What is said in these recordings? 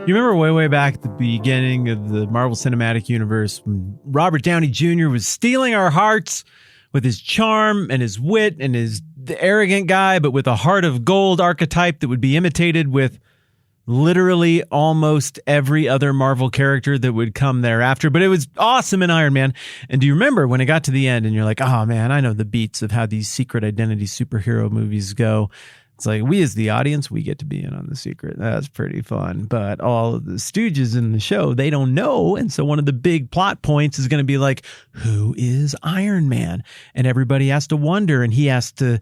You remember way back at the beginning of the Marvel Cinematic Universe when Robert Downey Jr. was stealing our hearts with his charm and his wit and his arrogant guy, but with a heart of gold archetype that would be imitated with literally almost every other Marvel character that would come thereafter. But it was awesome in Iron Man. And do you remember when it got to the end and you're like, oh man, I know the beats of how these secret identity superhero movies go. It's like, we as the audience, we get to be in on the secret. That's pretty fun. But all of the stooges in the show, they don't know. And so one of the big plot points is going to be like, who is Iron Man? And everybody has to wonder, and he has to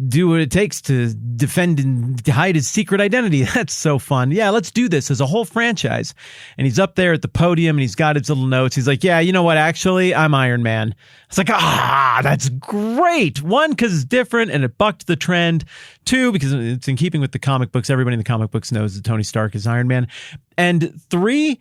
do what it takes to defend and hide his secret identity. That's so fun. Yeah, let's do this as a whole franchise. And he's up there at the podium and he's got his little notes. He's like, yeah, you know what? Actually, I'm Iron Man. It's like, that's great. One, because it's different and it bucked the trend. Two, because it's in keeping with the comic books. Everybody in the comic books knows that Tony Stark is Iron Man. And three,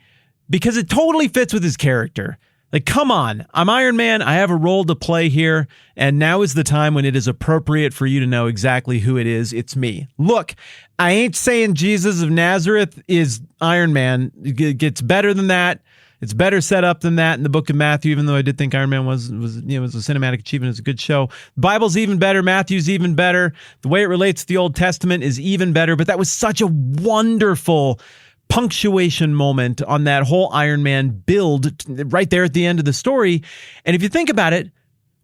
because it totally fits with his character. Like, come on, I'm Iron Man. I have a role to play here. And now is the time when it is appropriate for you to know exactly who it is. It's me. Look, I ain't saying Jesus of Nazareth is Iron Man. It gets better than that. It's better set up than that in the book of Matthew, even though I did think Iron Man was a cinematic achievement. It's a good show. The Bible's even better. Matthew's even better. The way it relates to the Old Testament is even better. But that was such a wonderful punctuation moment on that whole Iron Man build right there at the end of the story. And if you think about it,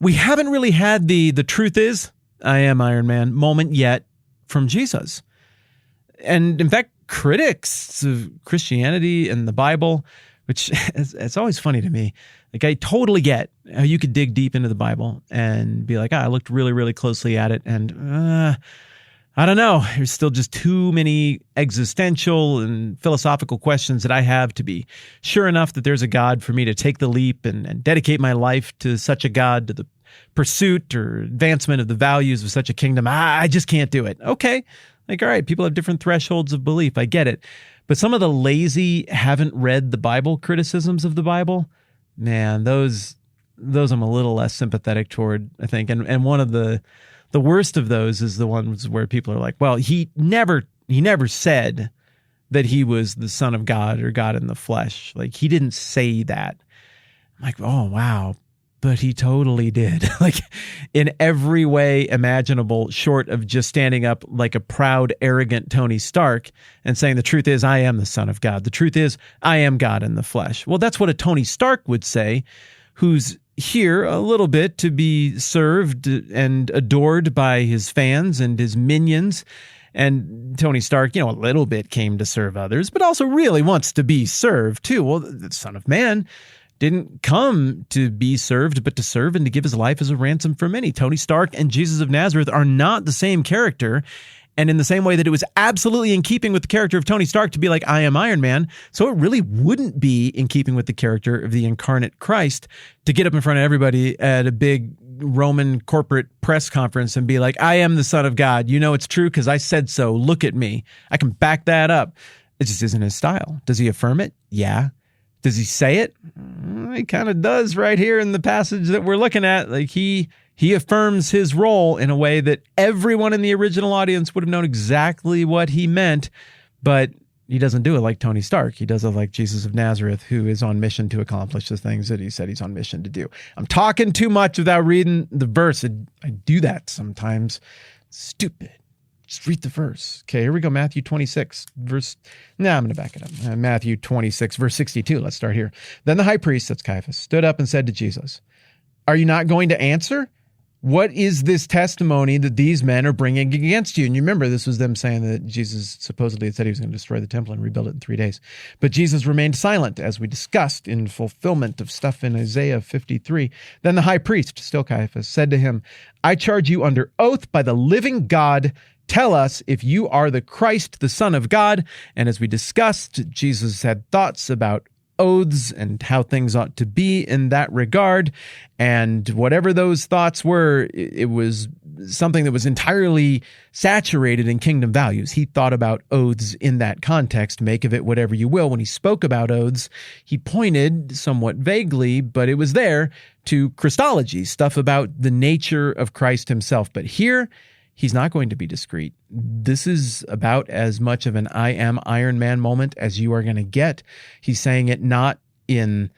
we haven't really had the truth is, I am Iron Man moment yet from Jesus. And in fact, critics of Christianity and the Bible, which it's always funny to me. Like, I totally get how you could dig deep into the Bible and be like, I looked really, really closely at it. And I don't know. There's still just too many existential and philosophical questions that I have to be sure enough that there's a God for me to take the leap and dedicate my life to such a God, to the pursuit or advancement of the values of such a kingdom. I just can't do it. Okay. Like, all right, people have different thresholds of belief. I get it. But some of the lazy, haven't read the Bible criticisms of the Bible, man, those I'm a little less sympathetic toward, I think. And one of the worst of those is the ones where people are like, well, he never said that he was the Son of God or God in the flesh. Like, he didn't say that. I'm like, oh, wow. But he totally did. Like, in every way imaginable, short of just standing up like a proud, arrogant Tony Stark and saying, the truth is, I am the Son of God. The truth is, I am God in the flesh. Well, that's what a Tony Stark would say, who's here a little bit to be served and adored by his fans and his minions. And Tony Stark, a little bit came to serve others, but also really wants to be served too. Well, the Son of Man didn't come to be served, but to serve and to give his life as a ransom for many. Tony Stark and Jesus of Nazareth are not the same character. And in the same way that it was absolutely in keeping with the character of Tony Stark to be like, I am Iron Man, so it really wouldn't be in keeping with the character of the incarnate Christ to get up in front of everybody at a big Roman corporate press conference and be like, I am the Son of God. You know it's true because I said so. Look at me. I can back that up. It just isn't his style. Does he affirm it? Yeah. Does he say it? He kind of does right here in the passage that we're looking at. Like, he affirms his role in a way that everyone in the original audience would have known exactly what he meant, but he doesn't do it like Tony Stark. He does it like Jesus of Nazareth, who is on mission to accomplish the things that he said he's on mission to do. I'm talking too much without reading the verse. I do that sometimes. Stupid. Just read the verse. Okay, here we go. Matthew 26, verse... I'm going to back it up. Matthew 26, verse 62. Let's start here. Then the high priest, that's Caiaphas, stood up and said to Jesus, are you not going to answer? What is this testimony that these men are bringing against you? And you remember, this was them saying that Jesus supposedly had said he was going to destroy the temple and rebuild it in 3 days. But Jesus remained silent, as we discussed, in fulfillment of stuff in Isaiah 53. Then the high priest, still Caiaphas, said to him, I charge you under oath by the living God, tell us if you are the Christ, the Son of God. And as we discussed, Jesus had thoughts about oaths and how things ought to be in that regard. And whatever those thoughts were, it was something that was entirely saturated in kingdom values. He thought about oaths in that context. Make of it whatever you will. When he spoke about oaths, he pointed somewhat vaguely, but it was there, to Christology, stuff about the nature of Christ himself. But here, he's not going to be discreet. This is about as much of an I am Iron Man moment as you are going to get. He's saying it not in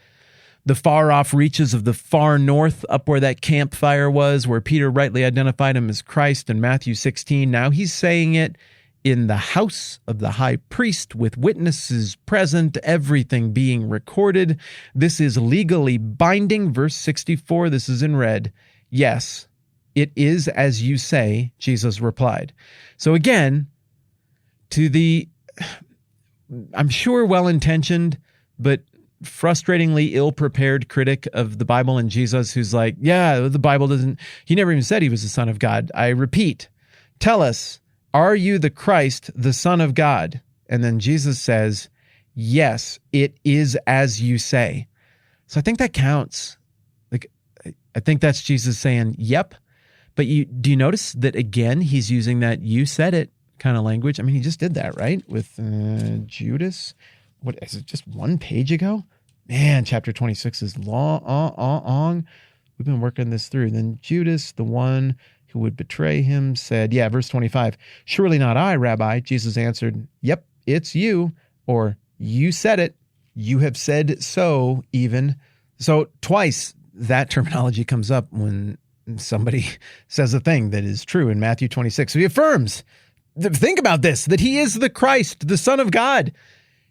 the far off reaches of the far north, up where that campfire was, where Peter rightly identified him as Christ in Matthew 16. Now he's saying it in the house of the high priest with witnesses present, everything being recorded. This is legally binding. Verse 64, this is in red. Yes, it is as you say, Jesus replied. So again, to the, I'm sure well-intentioned, but frustratingly ill-prepared critic of the Bible and Jesus who's like, yeah, the Bible doesn't, he never even said he was the Son of God. I repeat, tell us, are you the Christ, the Son of God? And then Jesus says, yes, it is as you say. So I think that counts. Like, I think that's Jesus saying, yep. But do you notice that again, he's using that you said it kind of language? I mean, he just did that, right? With Judas. What is it, just one page ago? Man, chapter 26 is long. We've been working this through. Then Judas, the one who would betray him, said, yeah, verse 25, surely not I, Rabbi. Jesus answered, yep, it's you, or you said it. You have said so even. So twice that terminology comes up when somebody says a thing that is true in Matthew 26. So he affirms, think about this, that he is the Christ, the Son of God.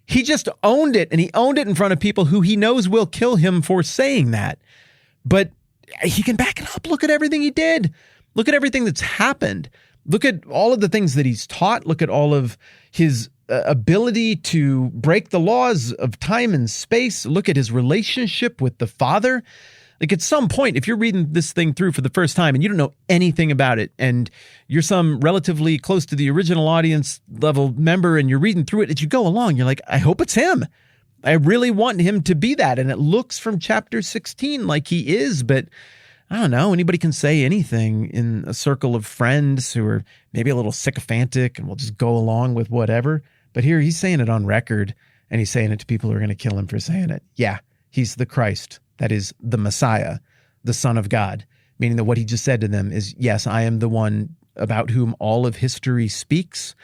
He just owned it, and he owned it in front of people who he knows will kill him for saying that. But he can back it up. Look at everything he did. Look at everything that's happened. Look at all of the things that he's taught. Look at all of his ability to break the laws of time and space. Look at his relationship with the Father. Like at some point, if you're reading this thing through for the first time and you don't know anything about it, and you're some relatively close to the original audience level member and you're reading through it as you go along, you're like, I hope it's him. I really want him to be that. And it looks from chapter 16 like he is, but I don't know. Anybody can say anything in a circle of friends who are maybe a little sycophantic and will just go along with whatever. But here he's saying it on record, and he's saying it to people who are going to kill him for saying it. Yeah, he's the Christ. That is the Messiah, the Son of God, meaning that what he just said to them is, yes, I am the one about whom all of history speaks.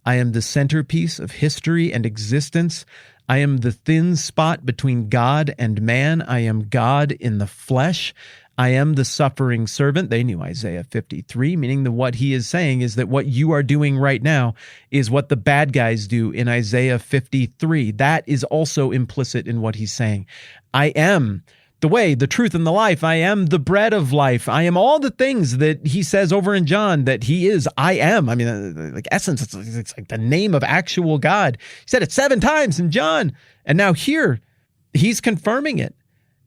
I am the centerpiece of history and existence. I am the thin spot between God and man. I am God in the flesh. I am the suffering servant. They knew Isaiah 53, meaning that what he is saying is that what you are doing right now is what the bad guys do in Isaiah 53. That is also implicit in what he's saying. I am the way, the truth, and the life. I am the bread of life. I am all the things that he says over in John that he is. I am. I mean, like essence, it's like the name of actual God. He said it 7 times in John. And now here, he's confirming it.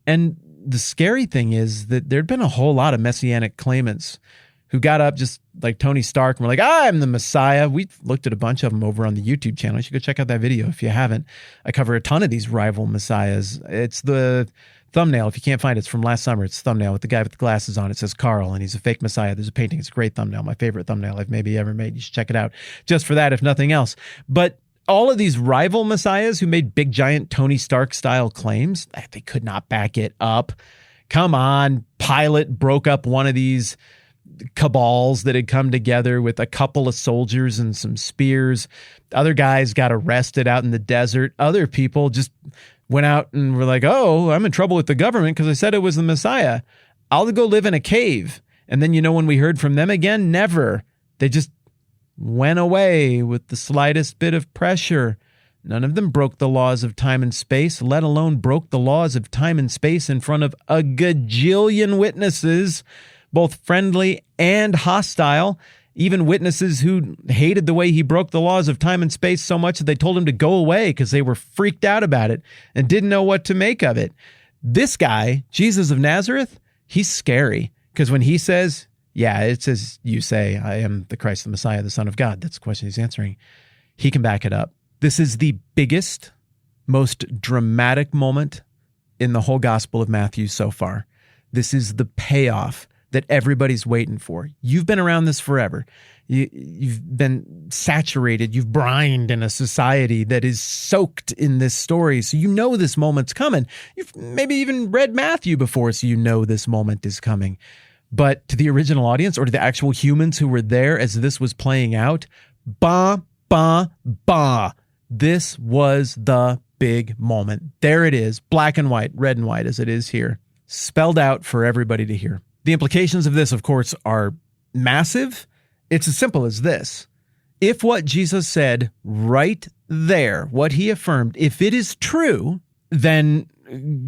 And the scary thing is that there'd been a whole lot of messianic claimants who got up just like Tony Stark and were like, I'm the Messiah. We looked at a bunch of them over on the YouTube channel. You should go check out that video if you haven't. I cover a ton of these rival messiahs. It's the thumbnail. If you can't find it, it's from last summer. It's thumbnail with the guy with the glasses on. It says Carl, and he's a fake messiah. There's a painting. It's a great thumbnail. My favorite thumbnail I've maybe ever made. You should check it out just for that, if nothing else. But all of these rival messiahs who made big, giant Tony Stark style claims, they could not back it up. Come on. Pilate broke up one of these cabals that had come together with a couple of soldiers and some spears. Other guys got arrested out in the desert. Other people just went out and were like, oh, I'm in trouble with the government because I said it was the Messiah. I'll go live in a cave. And then, when we heard from them again, never. They just went away with the slightest bit of pressure. None of them broke the laws of time and space, let alone broke the laws of time and space in front of a gajillion witnesses, both friendly and hostile, even witnesses who hated the way he broke the laws of time and space so much that they told him to go away because they were freaked out about it and didn't know what to make of it. This guy, Jesus of Nazareth, he's scary because when he says, yeah, it says, you say, I am the Christ, the Messiah, the Son of God. That's the question he's answering. He can back it up. This is the biggest, most dramatic moment in the whole Gospel of Matthew so far. This is the payoff that everybody's waiting for. You've been around this forever. You've been saturated. You've brined in a society that is soaked in this story. So you know this moment's coming. You've maybe even read Matthew before, so you know this moment is coming. But to the original audience or to the actual humans who were there as this was playing out, bah, bah, bah. This was the big moment. There it is, black and white, red and white as it is here, spelled out for everybody to hear. The implications of this, of course, are massive. It's as simple as this. If what Jesus said right there, what he affirmed, if it is true, then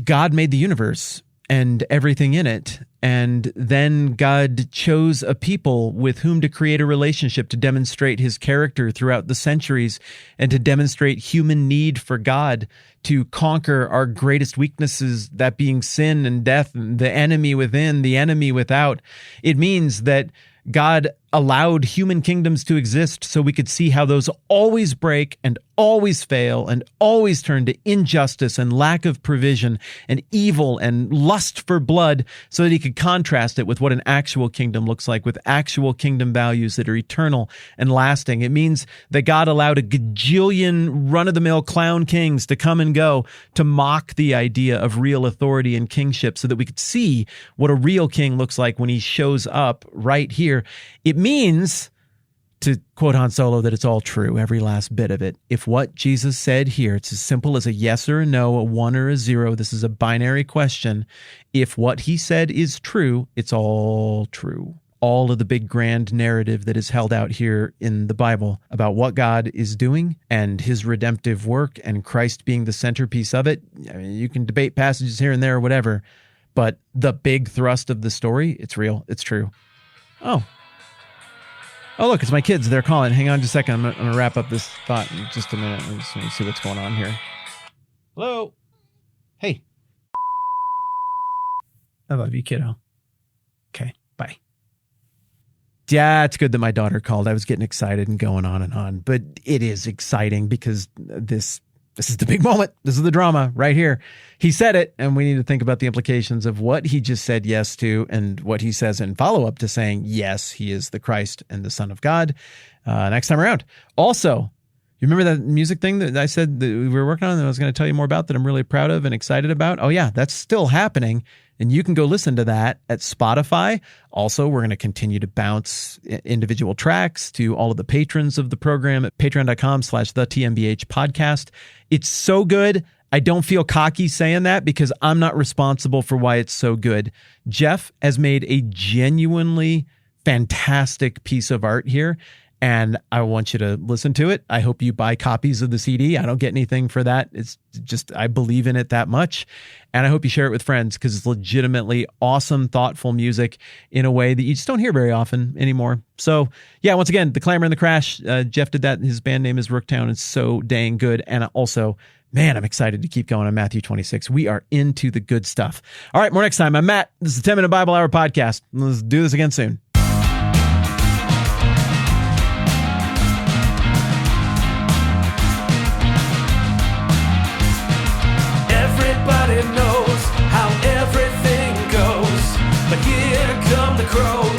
God made the universe and everything in it. And then God chose a people with whom to create a relationship to demonstrate his character throughout the centuries and to demonstrate human need for God to conquer our greatest weaknesses, that being sin and death, and the enemy within, the enemy without. It means that God allowed human kingdoms to exist so we could see how those always break and always fail and always turn to injustice and lack of provision and evil and lust for blood, so that he could contrast it with what an actual kingdom looks like, with actual kingdom values that are eternal and lasting. It means that God allowed a gajillion run-of-the-mill clown kings to come and go to mock the idea of real authority and kingship so that we could see what a real king looks like when he shows up right here. It means, to quote Han Solo, that it's all true, every last bit of it. If what Jesus said here, it's as simple as a yes or a no, a 1 or a 0. This is a binary question. If what he said is true, it's all true. All of the big grand narrative that is held out here in the Bible about what God is doing and his redemptive work and Christ being the centerpiece of it. I mean, you can debate passages here and there or whatever, but the big thrust of the story, it's real, it's true. Oh, look, it's my kids. They're calling. Hang on just a second. I'm going to wrap up this thought in just a minute. I'm just going to see what's going on here. Hello. Hey. I love you, kiddo. Okay, bye. Yeah, it's good that my daughter called. I was getting excited and going on. But it is exciting because this is the big moment. This is the drama right here. He said it, and we need to think about the implications of what he just said yes to and what he says in follow-up to saying, yes, he is the Christ and the Son of God next time around. Also, you remember that music thing that I said that we were working on that I was going to tell you more about that I'm really proud of and excited about? Oh, yeah, that's still happening. And you can go listen to that at Spotify. Also, we're going to continue to bounce individual tracks to all of the patrons of the program at patreon.com/the TMBH podcast. It's so good. I don't feel cocky saying that because I'm not responsible for why it's so good. Jeff has made a genuinely fantastic piece of art here, and I want you to listen to it. I hope you buy copies of the CD. I don't get anything for that. It's just, I believe in it that much. And I hope you share it with friends because it's legitimately awesome, thoughtful music in a way that you just don't hear very often anymore. So yeah, once again, The Clamor and the Crash, Jeff did that. His band name is Rooktown. It's so dang good. And also, man, I'm excited to keep going on Matthew 26. We are into the good stuff. All right, more next time. I'm Matt. This is the 10-Minute Bible Hour podcast. Let's do this again soon. Everybody knows how everything goes, but here come the crows.